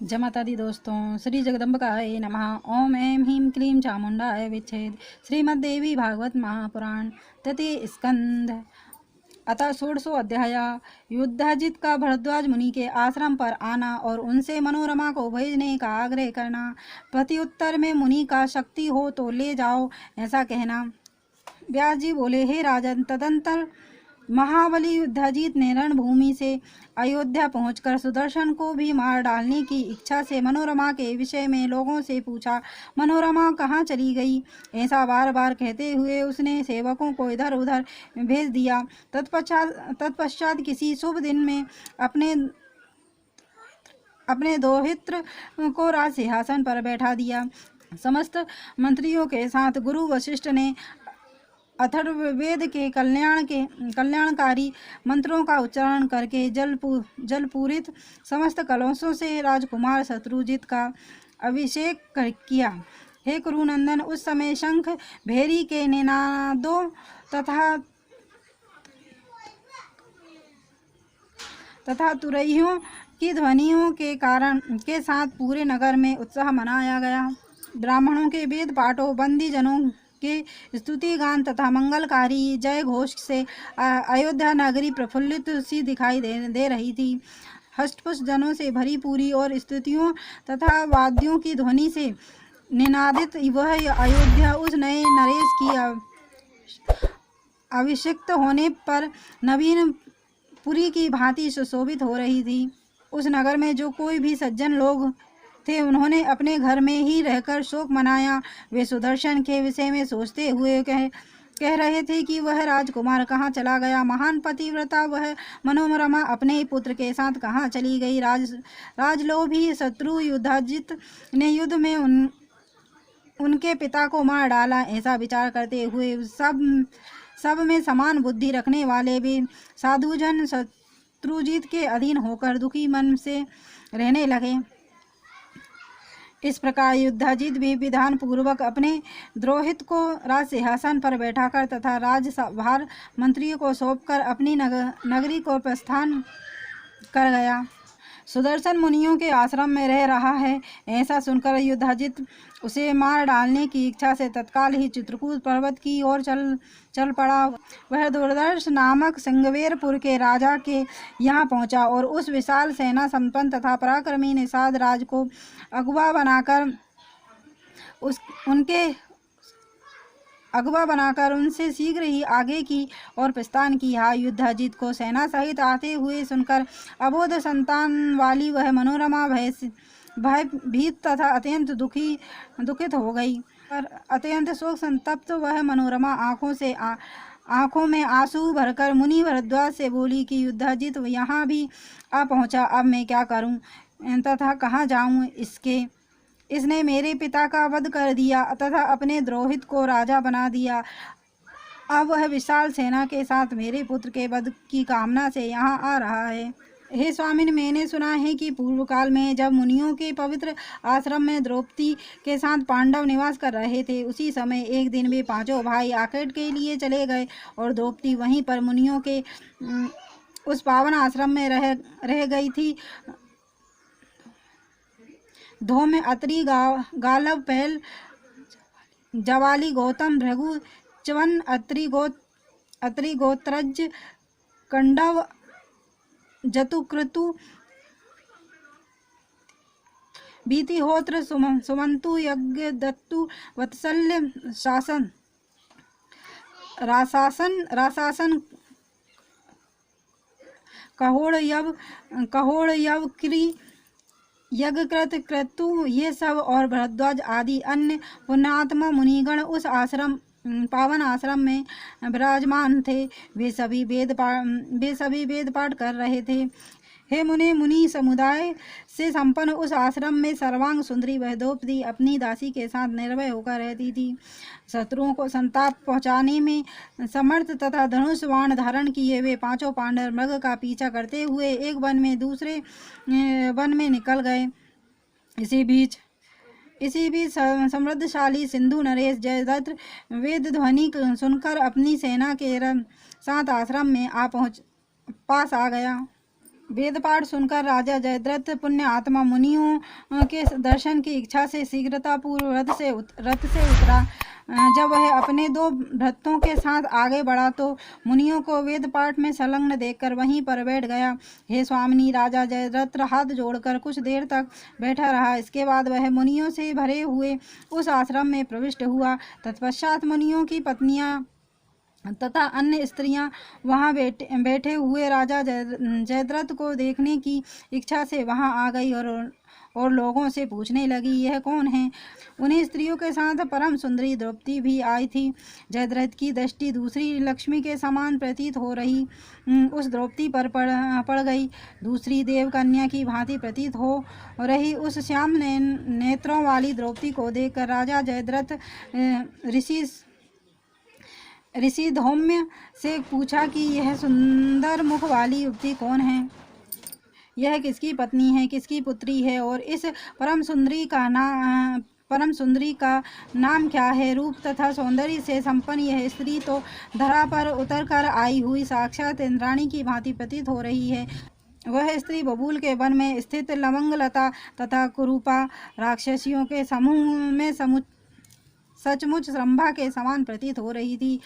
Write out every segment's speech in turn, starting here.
जमातादि दोस्तों, श्री जगदम्बिकाय नमः। ओम ऐं ह्रीं क्लीं चामुण्डाय विच्छेद। श्रीमद्देवी भागवत महापुराण तृतीय स्कंध। अतः 16वां अध्याय। युद्धाजित का भरद्वाज मुनि के आश्रम पर आना और उनसे मनोरमा को भेजने का आग्रह करना। प्रत्युत्तर में मुनि का शक्ति हो तो ले जाओ ऐसा कहना। व्यास जी बोले, हे राजन, तदंतर महाबली युद्धाजित ने रणभूमि से अयोध्या पहुंचकर सुदर्शन को भी मार डालने की इच्छा से मनोरमा के विषय में लोगों से पूछा। मनोरमा कहाँ चली गई? ऐसा बार बार कहते हुए उसने सेवकों को इधर उधर भेज दिया। तत्पश्चात किसी शुभ दिन में अपने दोहित्र को राज सिंहासन पर बैठा दिया। समस्त मंत्रियों के साथ गुरु वशिष्ठ ने अथर्ववेद के कल्याणकारी मंत्रों का उच्चारण करके जलपूरित समस्त कलशों से राजकुमार शत्रुजित का अभिषेक किया। हे कुरुनंदन, उस समय शंख भेरी के निनादों तथा तुरहियों की ध्वनियों के साथ पूरे नगर में उत्साह मनाया गया। ब्राह्मणों के वेद पाठों, बंदी जनों के स्तुति गान तथा मंगलकारी जय घोष से अयोध्या नगरी प्रफुल्लित सी दिखाई दे रही थी। हष्टपुष्ट जनों से भरी पूरी और स्तुतियों तथा वाद्यों की ध्वनि से निनादित वह अयोध्या उस नए नरेश की अभिषिक्त होने पर नवीन पुरी की भांति सुशोभित हो रही थी। उस नगर में जो कोई भी सज्जन लोग थे, उन्होंने अपने घर में ही रहकर शोक मनाया। वे सुदर्शन के विषय में सोचते हुए कह रहे थे कि वह राजकुमार कहाँ चला गया। महान पतिव्रता वह मनोरमा अपने पुत्र के साथ कहाँ चली गई। राजलोभी शत्रु युद्धाजित ने युद्ध में उनके पिता को मार डाला। ऐसा विचार करते हुए सब में समान बुद्धि रखने वाले भी साधुजन शत्रुजित के अधीन होकर दुखी मन से रहने लगे। इस प्रकार युद्धाजित भी विधान पूर्वक अपने द्रोहित को राज सिंहासन पर बैठाकर तथा राजभार मंत्रियों को सौंपकर अपनी नगरी को प्रस्थान कर गया। सुदर्शन मुनियों के आश्रम में रह रहा है ऐसा सुनकर युद्धाजित उसे मार डालने की इच्छा से तत्काल ही चित्रकूट पर्वत की ओर चल पड़ा। वह दुर्धर्ष नामक सिंगवेरपुर के राजा के यहाँ पहुँचा और उस विशाल सेना संपन्न तथा पराक्रमी निषाद राज को अगुवा बनाकर उनसे शीघ्र ही आगे की और प्रस्थान किया। युद्धाजित को सेना सहित आते हुए सुनकर अबोध संतान वाली वह मनोरमा भयभीत तथा अत्यंत दुखित हो गई। पर अत्यंत शोक संतप्त वह मनोरमा आंखों में आंसू भरकर मुनि भरद्वाज से बोली कि युद्धाजित यहाँ भी आ पहुँचा, अब मैं क्या करूँ तथा कहाँ जाऊँ? इसने मेरे पिता का वध कर दिया तथा अपने द्रोहित को राजा बना दिया। अब वह विशाल सेना के साथ मेरे पुत्र के वध की कामना से यहाँ आ रहा है। हे स्वामिन, मैंने सुना है कि पूर्व काल में जब मुनियों के पवित्र आश्रम में द्रौपदी के साथ पांडव निवास कर रहे थे, उसी समय एक दिन वे पांचों भाई आखेट के लिए चले गए और द्रौपदी वहीं पर मुनियों के उस पावन आश्रम में रह गई थी। धौम्य, अत्रि, गालव, पहल, जवाली, गौतम, भृगु, च्यवन, अत्रि गोत्रज, कंडव, जतुक्रतु, बीतिहोत्र, सुमंतु, यज्ञदत्तु, वत्सल्य, राशासन, कहोड़ यव, क्री, यज्ञकृत, क्रतु, ये सब और भरद्वाज आदि अन्य पुण्यात्मा मुनिगण उस पावन आश्रम में विराजमान थे। वे सभी वेद पाठ कर रहे थे। हे मुनि समुदाय से संपन्न उस आश्रम में सर्वांग सुंदरी वह द्रौपदी अपनी दासी के साथ निर्भय होकर रहती थी। शत्रुओं को संताप पहुँचाने में समर्थ तथा धनुष बाण धारण किए वे पांचों पांडव मृग का पीछा करते हुए एक वन में दूसरे वन में निकल गए। इसी बीच समृद्धशाली सिंधु नरेश जयद्रथ वेद ध्वनि सुनकर अपनी सेना के साथ आश्रम में पास आ गया। वेद पाठ सुनकर राजा जयद्रथ पुण्य आत्मा मुनियों के दर्शन की इच्छा से शीघ्रतापूर्व रथ से उतरा। जब वह अपने 2 भृत्यों के साथ आगे बढ़ा तो मुनियों को वेद पाठ में संलग्न देखकर वहीं पर बैठ गया। हे स्वामिनी, राजा जयद्रथ हाथ जोड़कर कुछ देर तक बैठा रहा। इसके बाद वह मुनियों से भरे हुए उस आश्रम में प्रविष्ट हुआ। तत्पश्चात मुनियों की पत्नियां तथा अन्य स्त्रियां वहां बैठे हुए राजा जयद्रथ को देखने की इच्छा से वहां आ गई और लोगों से पूछने लगी, यह कौन है? उन्हीं स्त्रियों के साथ परम सुंदरी द्रौपदी भी आई थी। जयद्रथ की दृष्टि दूसरी लक्ष्मी के समान प्रतीत हो रही उस द्रौपदी पर पड़ गई। दूसरी देव कन्या की भांति प्रतीत हो रही उस श्याम नेत्रों वाली द्रौपदी को देखकर राजा जयद्रथ ऋषि धौम्य से पूछा कि यह सुंदर मुख वाली युवती कौन है? यह किसकी पत्नी है, किसकी पुत्री है और इस परम सुंदरी का नाम क्या है? रूप तथा सौंदर्य से संपन्न यह स्त्री तो धरा पर उतर कर आई हुई साक्षात इंद्राणी की भांति प्रतीत हो रही है। वह स्त्री बबूल के वन में स्थित लवंगलता तथा कुरूपा राक्षसियों के समूह में सचमुच रंभा के समान प्रतीत हो रही थी।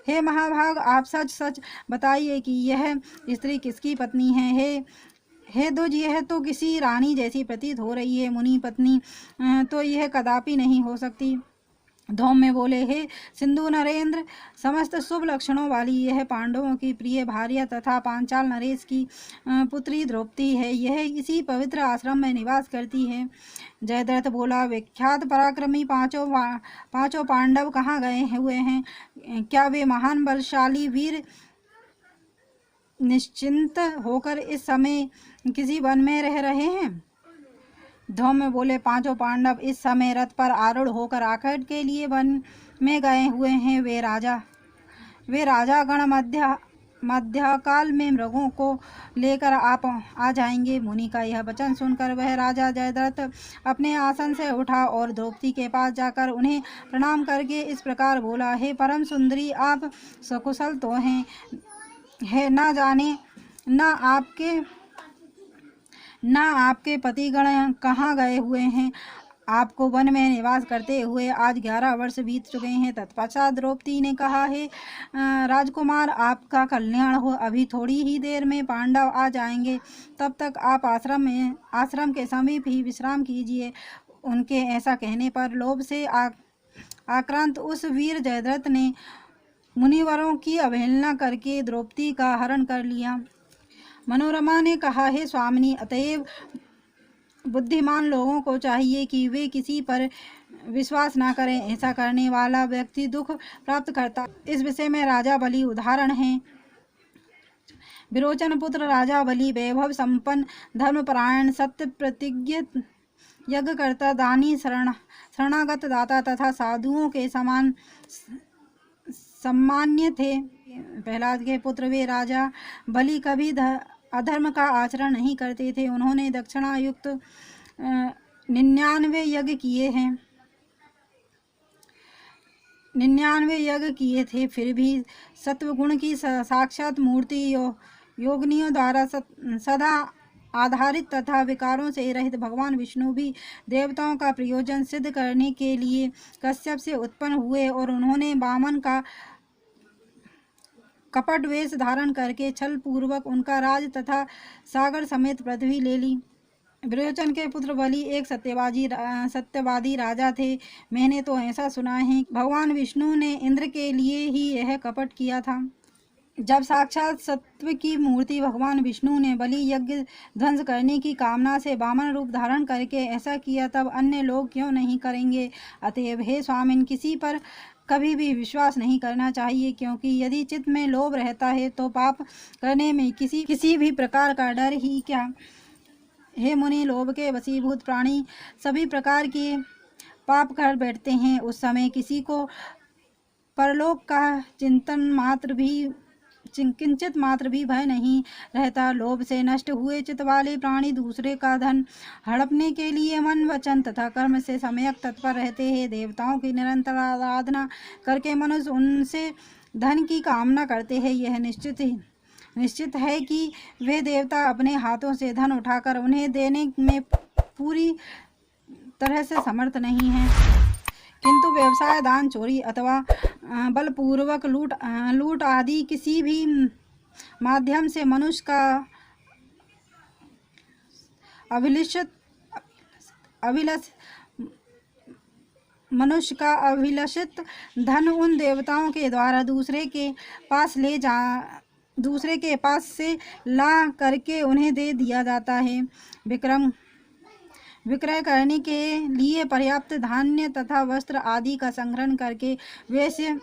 हे महाभाग, आप सच सच बताइए कि यह स्त्री किसकी पत्नी है? हे द्विज, यह तो किसी रानी जैसी प्रतीत हो रही है। मुनि पत्नी तो यह कदापि नहीं हो सकती। धौम्य बोले, हे सिंधु नरेंद्र, समस्त शुभ लक्षणों वाली यह पांडवों की प्रिय भार्या तथा पांचाल नरेश की पुत्री द्रौपदी है। यह इसी पवित्र आश्रम में निवास करती है। जयद्रथ बोला, विख्यात पराक्रमी पांचों पांडव कहाँ गए हुए हैं? क्या वे महान बलशाली वीर निश्चिंत होकर इस समय किसी वन में रह रहे हैं? धौम्य बोले, 5 पांडव इस समय रथ पर आरूढ़ होकर आखिर के लिए वन में गए हुए हैं। वे राजा गण मध्यकाल में मृगों को लेकर आ जाएंगे। मुनि का यह वचन सुनकर वह राजा जयद्रथ अपने आसन से उठा और द्रौपदी के पास जाकर उन्हें प्रणाम करके इस प्रकार बोला, हे परम सुंदरी, आप सकुशल तो हैं? ना जाने ना आपके पतिगण कहाँ गए हुए हैं? आपको वन में निवास करते हुए आज 11 वर्ष बीत चुके हैं। तत्पश्चात द्रौपदी ने कहा, हे राजकुमार, आपका कल्याण हो। अभी थोड़ी ही देर में पांडव आ जाएंगे, तब तक आप आश्रम के समीप ही विश्राम कीजिए। उनके ऐसा कहने पर लोभ से आक्रांत उस वीर जयद्रथ ने मुनिवरों की अवहेलना करके द्रौपदी का हरण कर लिया। मनोरमा ने कहा, हे स्वामिनी, अतएव बुद्धिमान लोगों को चाहिए कि वे किसी पर विश्वास न करें। ऐसा करने वाला व्यक्ति दुख प्राप्त करता। इस विषय में राजा बलि उदाहरण है। विरोचन पुत्र राजा बलि वैभव संपन्न, धर्मपरायण, सत्य प्रतिज्ञ, यज्ञ करता, दानी, शरणागत, दाता तथा साधुओं के समान सम्मान्य थे। प्रहलाद के पुत्र वे राजा बलि कभी अधर्म का आचरण नहीं करते थे। उन्होंने दक्षिणा युक्त 99 यज्ञ किए हैं। 99 यज्ञ किए थे, फिर भी सत्वगुण की साक्षात मूर्ति योगिनियों द्वारा सदा आधारित तथा विकारों से रहित भगवान विष्णु भी देवताओं का प्रयोजन सिद्ध करने के लिए कश्यप से उत्पन्न हुए और उन्होंने वामन का कपट वेश धारण करके छल पूर्वक उनका राज तथा सागर समेत पृथ्वी ले ली। विरोचन के पुत्र बलि एक सत्यवादी राजा थे। मैंने तो ऐसा सुना है भगवान विष्णु ने इंद्र के लिए ही यह कपट किया था। जब साक्षात सत्व की मूर्ति भगवान विष्णु ने बलि यज्ञ ध्वंस करने की कामना से वामन रूप धारण करके ऐसा किया, तब अन्य लोग क्यों नहीं करेंगे? अतएव हे स्वामिन, किसी पर कभी भी विश्वास नहीं करना चाहिए, क्योंकि यदि चित्त में लोभ रहता है तो पाप करने में किसी भी प्रकार का डर ही क्या। हे मुनि, लोभ के वशीभूत प्राणी सभी प्रकार के पाप कर बैठते हैं। उस समय किसी को परलोक का किंचित मात्र भी भय नहीं रहता। लोभ से नष्ट हुए चित्त वाले प्राणी दूसरे का धन हड़पने के लिए मन, वचन तथा कर्म से सम्यक तत्पर रहते हैं। देवताओं की निरंतर आराधना करके मनुष्य उनसे धन की कामना करते हैं, यह निश्चित है कि वे देवता अपने हाथों से धन उठाकर उन्हें देने में पूरी तरह से समर्थ नहीं हैं, किंतु व्यवसाय, दान, चोरी अथवा बलपूर्वक लूट आदि किसी भी माध्यम से मनुष्य का अभिलषित धन उन देवताओं के द्वारा दूसरे के पास से ला करके उन्हें दे दिया जाता है। विक्रय करने के लिए पर्याप्त धान्य तथा वस्त्र आदि का संग्रहण करके वैसे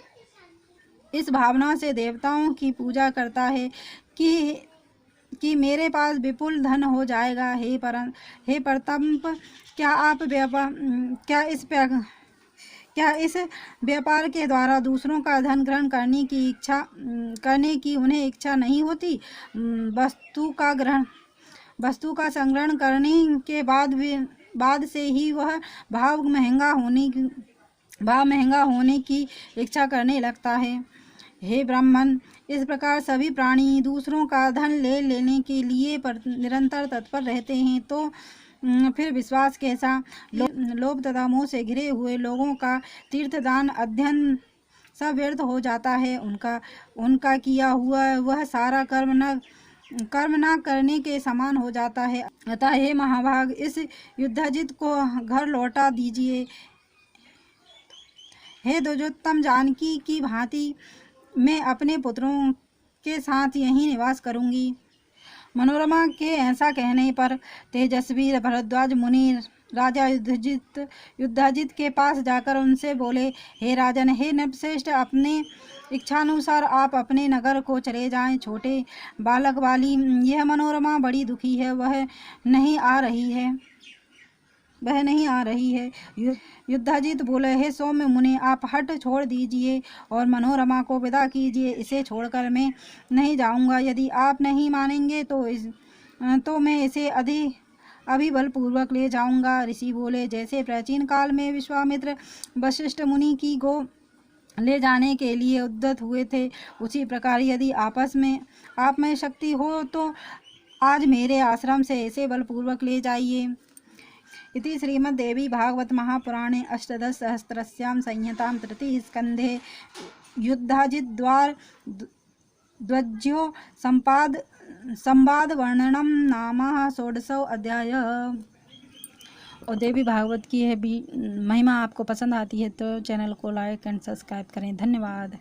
इस भावना से देवताओं की पूजा करता है कि मेरे पास विपुल धन हो जाएगा। हे परतंप, क्या इस व्यापार के द्वारा दूसरों का धन ग्रहण करने की उन्हें इच्छा नहीं होती? वस्तु का संग्रहण करने के बाद से ही वह भाव महंगा होने की इच्छा करने लगता है। हे ब्राह्मण, इस प्रकार सभी प्राणी दूसरों का धन लेने के लिए निरंतर तत्पर रहते हैं, तो फिर विश्वास कैसा? लोभ तथा मोह से घिरे हुए लोगों का तीर्थदान अध्ययन सब व्यर्थ हो जाता है। उनका किया हुआ वह सारा कर्म न करने के समान हो जाता है। अतः हे महाभाग, इस युद्धजित को घर लौटा दीजिए। हे द्विजोत्तम, जानकी की भांति मैं अपने पुत्रों के साथ यहीं निवास करूंगी। मनोरमा के ऐसा कहने पर तेजस्वी भरद्वाज मुनि राजा युद्धजित के पास जाकर उनसे बोले, हे राजन, हे नृपश्रेष्ठ, अपने इच्छानुसार आप अपने नगर को चले जाएं। छोटे बालक वाली यह मनोरमा बड़ी दुखी है, वह नहीं आ रही है। युद्धजित बोले, हे सौम्य मुनि, आप हट छोड़ दीजिए और मनोरमा को विदा कीजिए। इसे छोड़कर मैं नहीं जाऊंगा। यदि आप नहीं मानेंगे तो मैं इसे अभी बलपूर्वक ले जाऊंगा। ऋषि बोले, जैसे प्राचीन काल में विश्वामित्र वशिष्ठ मुनि की गो ले जाने के लिए उद्यत हुए थे, उसी प्रकार यदि आप में शक्ति हो तो आज मेरे आश्रम से इसे बलपूर्वक ले जाइए। इति श्रीमद्देवी भागवत महापुराणे अष्टादशसहस्रस्यां संहितां तृतीय स्कन्धे युद्धजिद्वार ध्वज्यो संवाद वर्णनम नाम 16वां अध्याय। और देवी भागवत की है महिमा आपको पसंद आती है तो चैनल को लाइक एंड सब्सक्राइब करें। धन्यवाद।